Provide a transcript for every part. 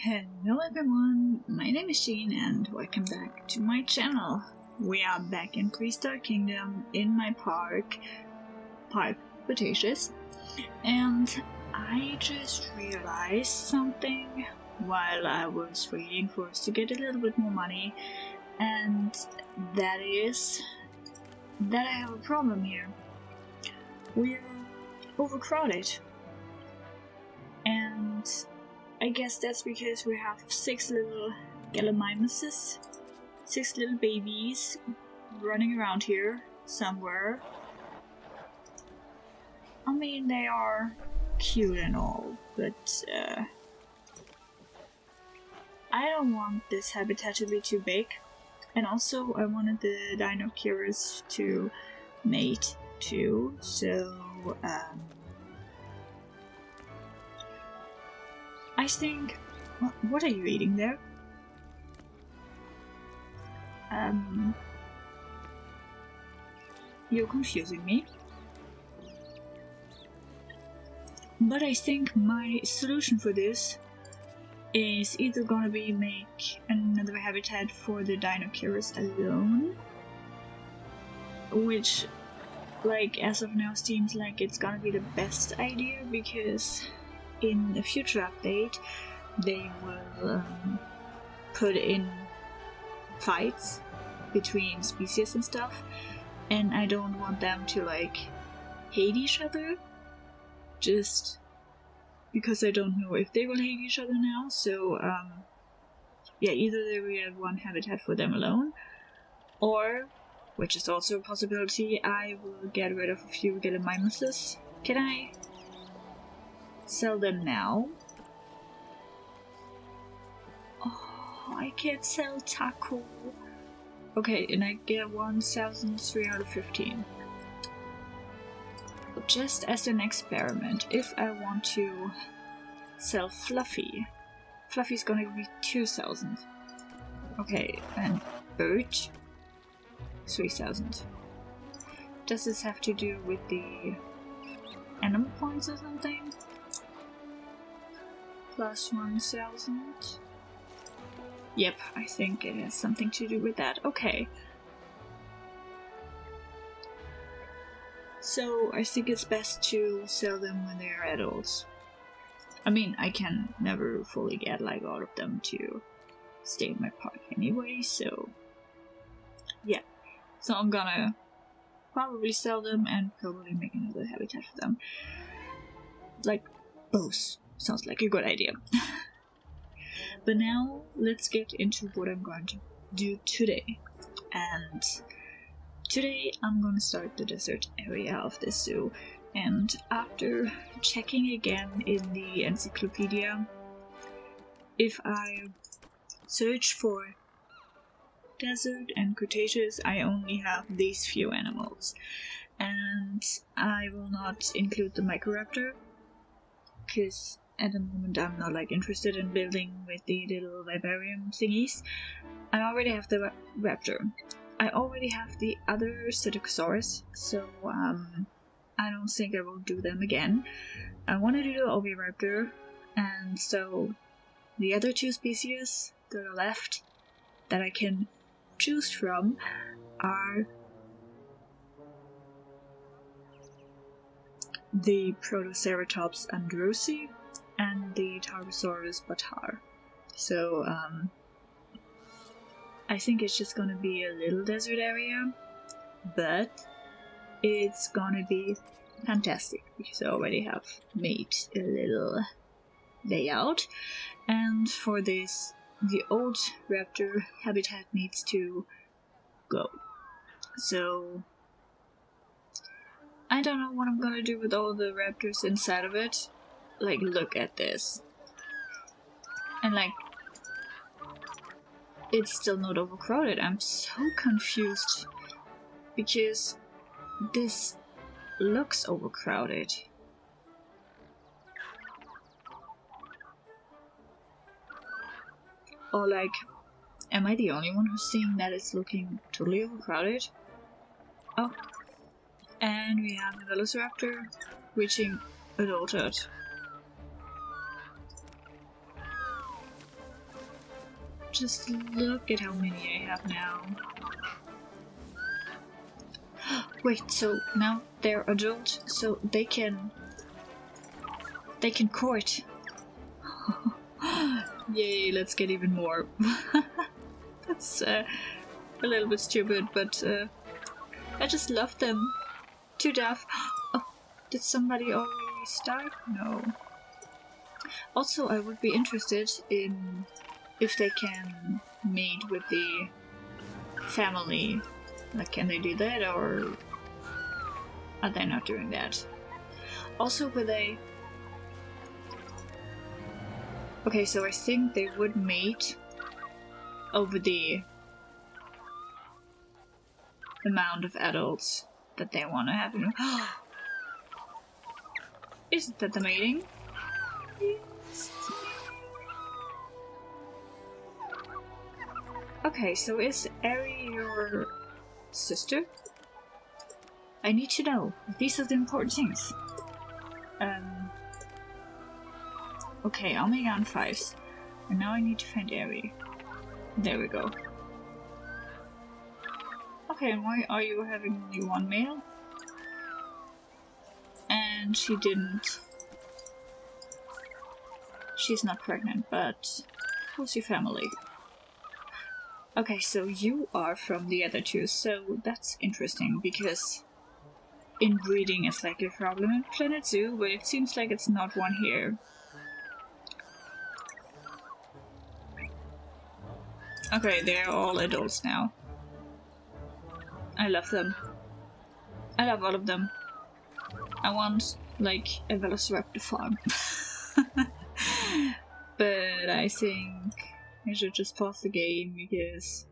Hello everyone, my name is Jean and welcome back to my channel. We are back in Prehistoric Kingdom in my Park Cretaceous, and I just realized something while I was waiting for us to get a little bit more money, and that is that I have a problem here. We're overcrowded, and I guess that's because we have 6 little gallimimuses, 6 little babies running around here somewhere. I mean, they are cute and all, but I don't want this habitat to be too big. And also, I wanted the dinosaurs to mate too, so I think... What are you eating there? You're confusing me. But I think my solution for this is either gonna be make another habitat for the dinosaurs alone, which, like, as of now seems like it's gonna be the best idea, because in a future update they will put in fights between species and stuff, and I don't want them to like hate each other just because I don't know if they will hate each other now. So yeah, either they will have one habitat for them alone, or, which is also a possibility, I will get rid of a few gallimimuses. Can I sell them now? Oh, I can't sell taco. Okay, and I get 1,315. Just as an experiment, if I want to sell Fluffy, Fluffy's gonna be 2,000. Okay, and Birch, 3,000. Does this have to do with the animal points or something? Plus 1,000. Yep, I think it has something to do with that. Okay. So I think it's best to sell them when they are adults. I mean, I can never fully get like all of them to stay in my park anyway, so yeah. So I'm gonna probably sell them and probably make another habitat for them. Like both. Sounds like a good idea. But now let's get into what I'm going to do today. And today I'm going to start the desert area of the zoo. And after checking again in the encyclopedia, if I search for desert and Cretaceous, I only have these few animals. And I will not include the Microraptor, because at the moment I'm not like interested in building with the little vivarium thingies. I already have the raptor. I already have the other Stegosaurus, so I don't think I will do them again. I want to do the oviraptor, and so the other 2 species that are left that I can choose from are the Protoceratops androsi and the Tarbosaurus batar. So I think it's just gonna be a little desert area, but it's gonna be fantastic because I already have made a little layout. And for this, the old raptor habitat needs to go. So I don't know what I'm gonna do with all the raptors inside of it. Like, look at this. And like, it's still not overcrowded. I'm so confused because this looks overcrowded. Or like, am I the only one who's seeing that it's looking totally overcrowded? Oh, and we have a velociraptor reaching adulthood. Just look at how many I have now. Wait, so now they're adult, so they can court. Yay, let's get even more. That's a little bit stupid, but I just love them to death. Oh, did somebody already start? No. Also, I would be interested in if they can mate with the family. Like, can they do that, or are they not doing that? Also, will they... Okay, so I think they would mate over the amount of adults that they want to have. Isn't that the mating? Yes. Okay, so is Ari your sister? I need to know. These are the important things. Okay, Omega on 5s. And now I need to find Ari. There we go. Okay, and why are you having only one male? And she didn't... She's not pregnant, but... Who's your family? Okay, so you are from the other two, so that's interesting, because inbreeding is like a problem in Planet Zoo, but it seems like it's not one here. Okay, they're all adults now. I love them. I love all of them. I want, like, a Velociraptor farm. But I think I should just pause the game because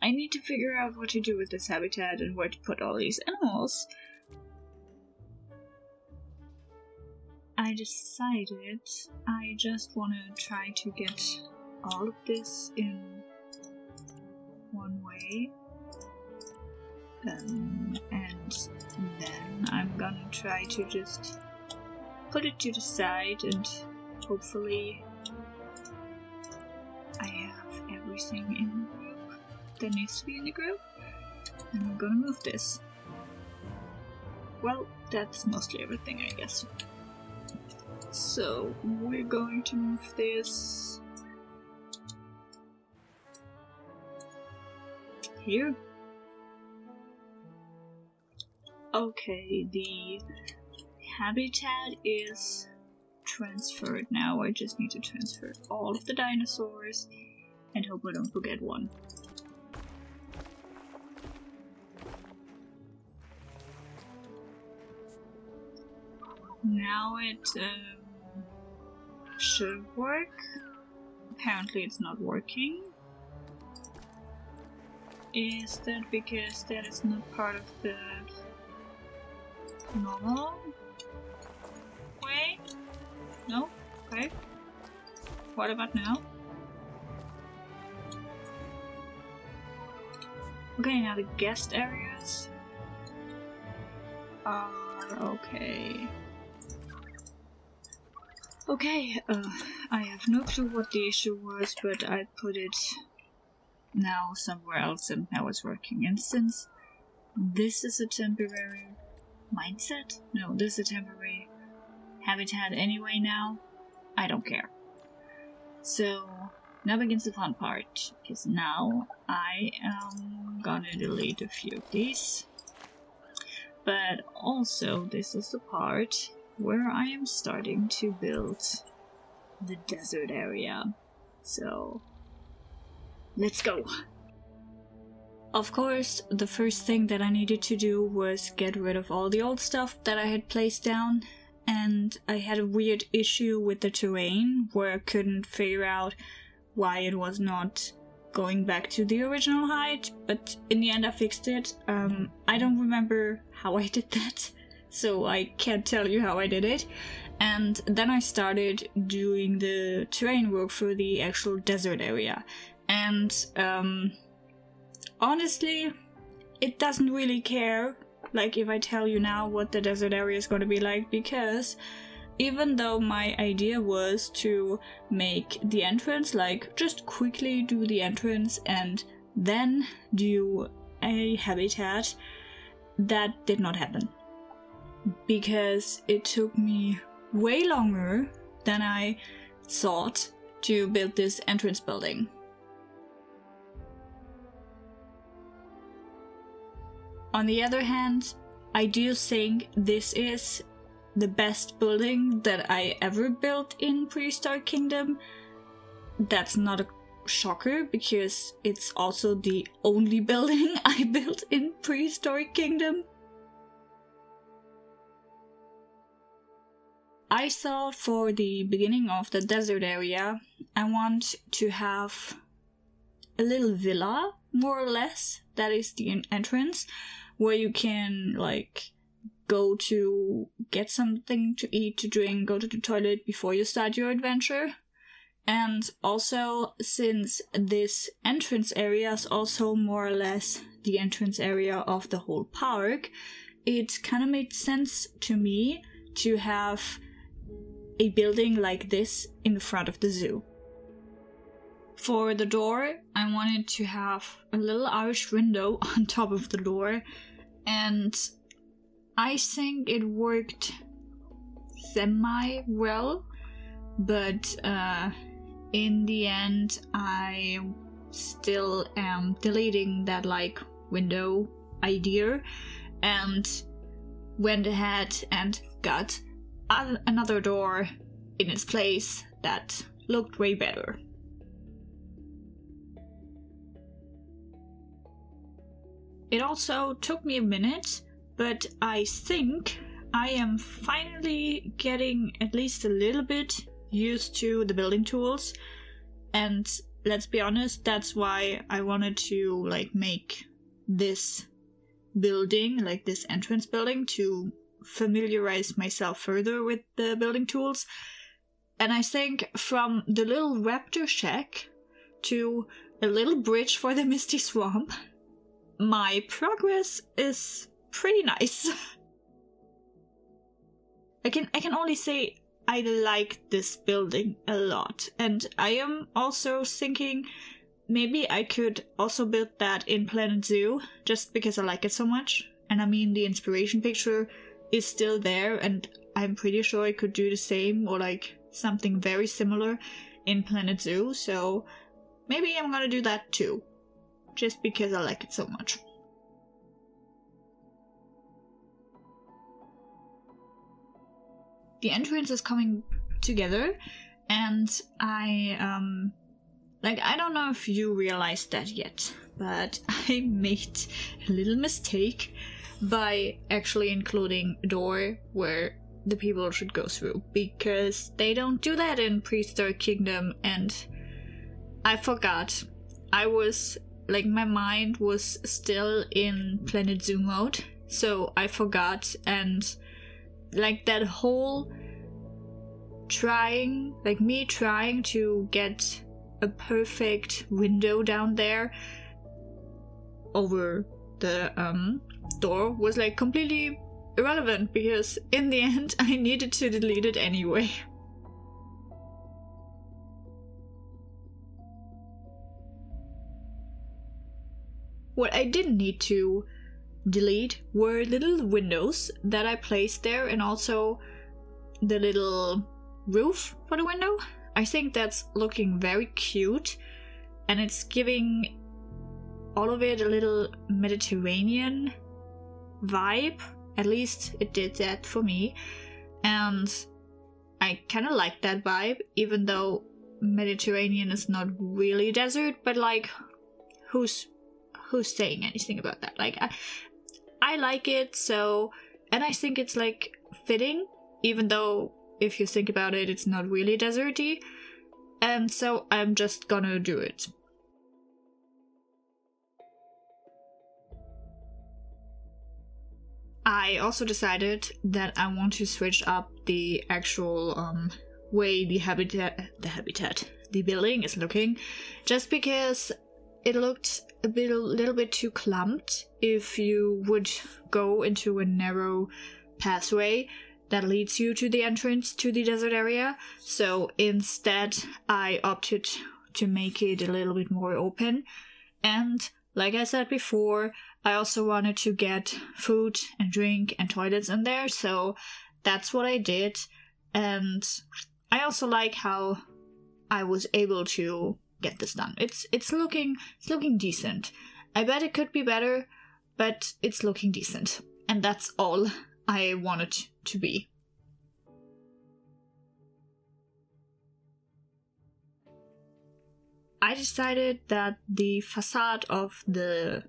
I need to figure out what to do with this habitat and where to put all these animals. I decided I just want to try to get all of this in one way. And then I'm gonna try to just put it to the side and hopefully I have everything in the group that needs to be in the group. And I'm gonna move this. Well, that's mostly everything, I guess. So we're going to move this here. Okay, the habitat is transferred now. I just need to transfer all of the dinosaurs and hope I don't forget one. Now it should work. Apparently it's not working. Is that because that is not part of the normal way? No? Okay. What about now? Okay, now the guest areas are okay. Okay, I have no clue what the issue was, but I put it now somewhere else and now it's working. And since this is a temporary mindset? No, this is a temporary habitat anyway now. I don't care. So now begins the fun part, because now I am gonna delete a few of these. But also this is the part where I am starting to build the desert area. So let's go! Of course, the first thing that I needed to do was get rid of all the old stuff that I had placed down, and I had a weird issue with the terrain where I couldn't figure out why it was not going back to the original height, but in the end I fixed it. I don't remember how I did that, so I can't tell you how I did it. And then I started doing the terrain work for the actual desert area. And honestly, it doesn't really care, like, if I tell you now what the desert area is going to be like, because even though my idea was to make the entrance, like just quickly do the entrance and then do a habitat, that did not happen. Because it took me way longer than I thought to build this entrance building. On the other hand, I do think this is the best building that I ever built in Prehistoric Kingdom. That's not a shocker, because it's also the only building I built in Prehistoric Kingdom. I thought for the beginning of the desert area, I want to have a little villa, more or less. That is the entrance, where you can like go to get something to eat, to drink, go to the toilet before you start your adventure. And also, since this entrance area is also more or less the entrance area of the whole park, it kind of made sense to me to have a building like this in the front of the zoo. For the door, I wanted to have a little Irish window on top of the door, and I think it worked semi-well, but in the end I still am deleting that like window idea and went ahead and got another door in its place that looked way better. It also took me a minute, but I think I am finally getting at least a little bit used to the building tools, and let's be honest, that's why I wanted to like make this building, like this entrance building, to familiarize myself further with the building tools. And I think from the little raptor shack to a little bridge for the misty swamp, my progress is pretty nice. I can only say I like this building a lot, and I am also thinking maybe I could also build that in Planet Zoo, just because I like it so much. And I mean, the inspiration picture is still there, and I'm pretty sure I could do the same or like something very similar in Planet Zoo, so maybe I'm gonna do that too, just because I like it so much. The entrance is coming together, and I don't know if you realized that yet, but I made a little mistake by actually including a door where the people should go through, because they don't do that in Prehistoric Kingdom, and I forgot. I was like, my mind was still in Planet Zoo mode, so I forgot, and like that whole trying to get a perfect window down there over the door was like completely irrelevant, because in the end I needed to delete it anyway. What I didn't need to delete were little windows that I placed there, and also the little roof for the window. I think that's looking very cute, and it's giving all of it a little Mediterranean vibe. At least it did that for me, and I kind of like that vibe, even though Mediterranean is not really desert, but like, who's saying anything about that? Like, I like it, so, and I think it's like fitting, even though if you think about it, it's not really deserty, and so I'm just gonna do it. I also decided that I want to switch up the actual way the building is looking, just because it looked a little bit too clumped if you would go into a narrow pathway, that leads you to the entrance to the desert area. So instead, I opted to make it a little bit more open. And like I said before, I also wanted to get food and drink and toilets in there, so that's what I did. And I also like how I was able to get this done. It's looking decent. I bet it could be better, but it's looking decent. And that's all I want it to be. I decided that the facade of the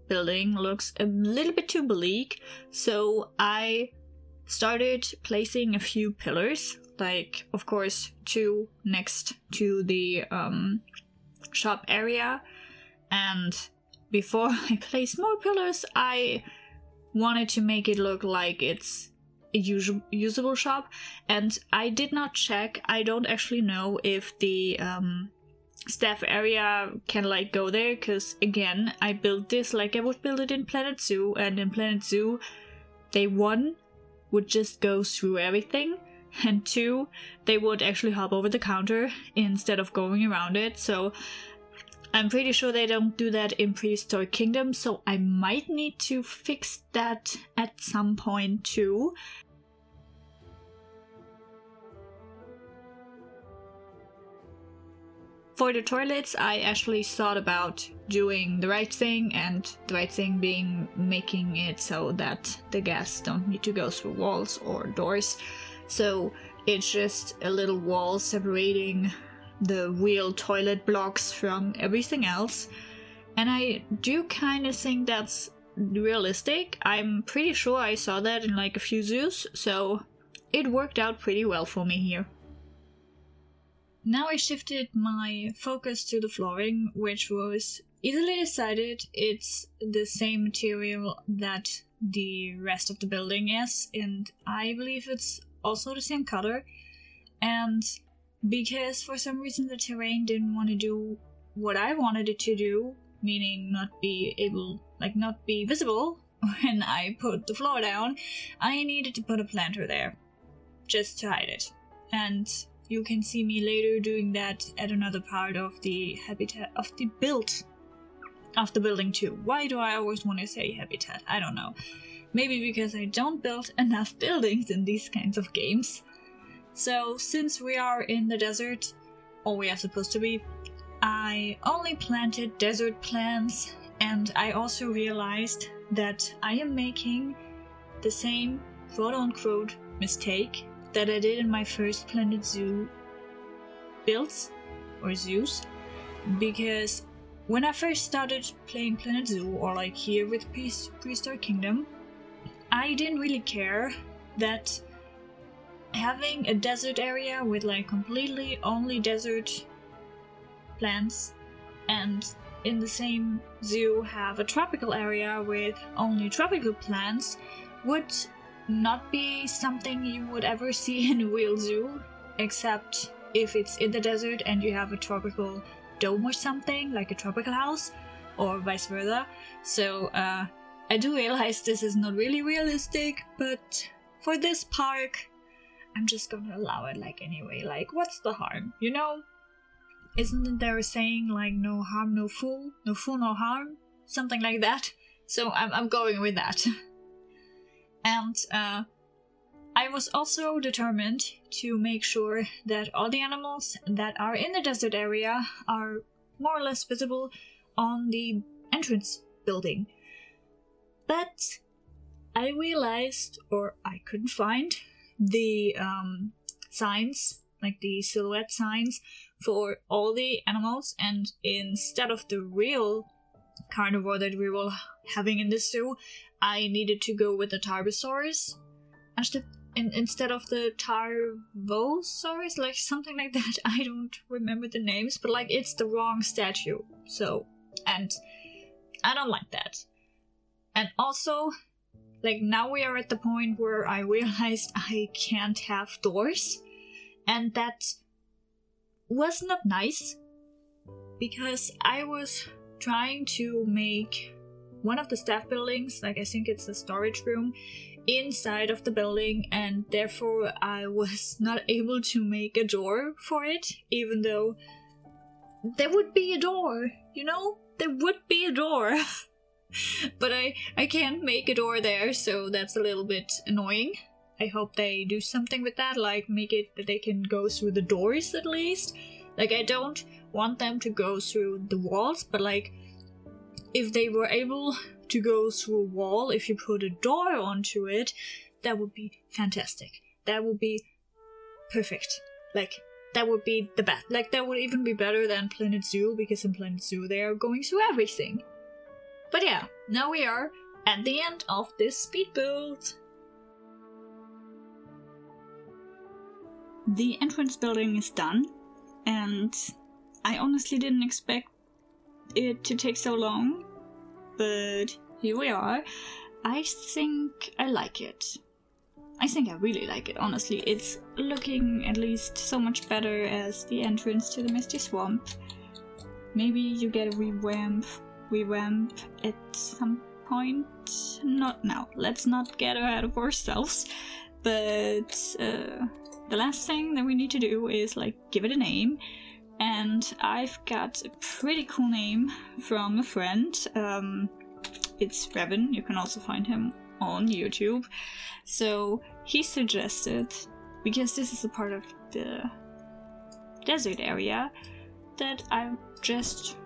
building looks a little bit too bleak, so I started placing a few pillars, like, of course, 2 next to the shop area. And before I place more pillars, I wanted to make it look like it's a usable shop. And I did not check, I don't actually know if the staff area can like go there, because again, I built this like I would build it in Planet Zoo, and in Planet Zoo they 1 would just go through everything, and 2 they would actually hop over the counter instead of going around it. So I'm pretty sure they don't do that in Prehistoric Kingdom, so I might need to fix that at some point too. For the toilets, I actually thought about doing the right thing, and the right thing being making it so that the guests don't need to go through walls or doors. So it's just a little wall separating the real toilet blocks from everything else. And I do kind of think that's realistic. I'm pretty sure I saw that in like a few zoos, so it worked out pretty well for me here. Now I shifted my focus to the flooring, which was easily decided. It's the same material that the rest of the building is, and I believe it's also the same color. And because for some reason the terrain didn't want to do what I wanted it to do, meaning not be visible when I put the floor down, I needed to put a planter there, just to hide it. And you can see me later doing that at another part of the habitat of the build of the building too. Why do I always want to say habitat? I don't know. Maybe because I don't build enough buildings in these kinds of games. So since we are in the desert, or we are supposed to be, I only planted desert plants, and I also realized that I am making the same quote-unquote mistake that I did in my first Planet Zoo builds, or zoos, because when I first started playing Planet Zoo, or like here with Prehistoric Kingdom, I didn't really care that having a desert area with like completely only desert plants, and in the same zoo have a tropical area with only tropical plants would not be something you would ever see in a real zoo, except if it's in the desert and you have a tropical dome or something, like a tropical house, or vice versa. So I do realize this is not really realistic, but for this park, I'm just gonna allow it like anyway. Like, what's the harm, you know? Isn't there a saying like no harm, no fool, no harm? Something like that. So I'm going with that. And I was also determined to make sure that all the animals that are in the desert area are more or less visible on the entrance building. But I realized, or I couldn't find, the signs, like the silhouette signs for all the animals, and instead of the real carnivore that we were having in this zoo, I needed to go with the Tarbosaurus instead of the Tarbosaurus, like something like that. I don't remember the names, but like it's the wrong statue. So, and I don't like that. And also, like now we are at the point where I realized I can't have doors, and that was not nice, because I was trying to make one of the staff buildings, like I think it's a storage room, inside of the building, and therefore I was not able to make a door for it, even though there would be a door, you know? There would be a door. But I can't make a door there, so that's a little bit annoying. I hope they do something with that, like make it that they can go through the doors at least. Like, I don't want them to go through the walls, but like, if they were able to go through a wall, if you put a door onto it, that would be fantastic. That would be perfect. Like, that would be the best. Like, that would even be better than Planet Zoo, because in Planet Zoo they are going through everything. But yeah, now we are at the end of this speed build. The entrance building is done, and I honestly didn't expect it to take so long, but here we are. I think I like it. I think I really like it, honestly. It's looking at least so much better as the entrance to the Misty Swamp. Maybe you get a revamp at some point. Not now. Let's not get ahead of ourselves. But the last thing that we need to do is like give it a name. And I've got a pretty cool name from a friend. It's Revan. You can also find him on YouTube. So he suggested, because this is a part of the desert area, that I just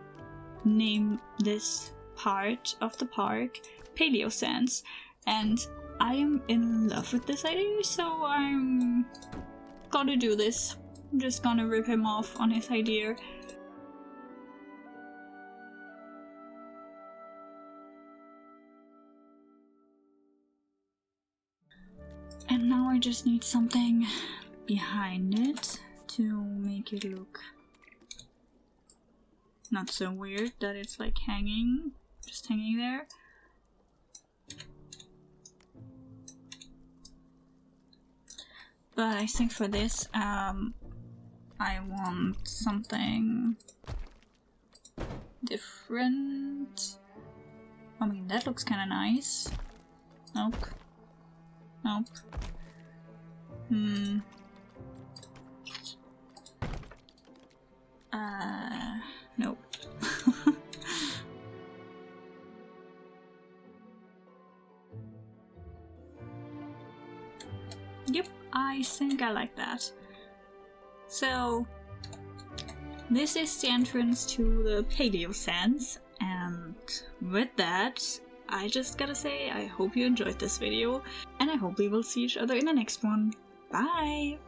name this part of the park Paleo Sands. And I am in love with this idea, so I'm gonna do this. I'm just gonna rip him off on his idea. And now I just need something behind it to make it look not so weird that it's like hanging, just hanging there. But I think for this, I want something different. I mean, that looks kind of nice. Nope. Nope. Nope. Yep, I think I like that. So, this is the entrance to the Paleo Sands, and with that, I just gotta say, I hope you enjoyed this video, and I hope we will see each other in the next one. Bye!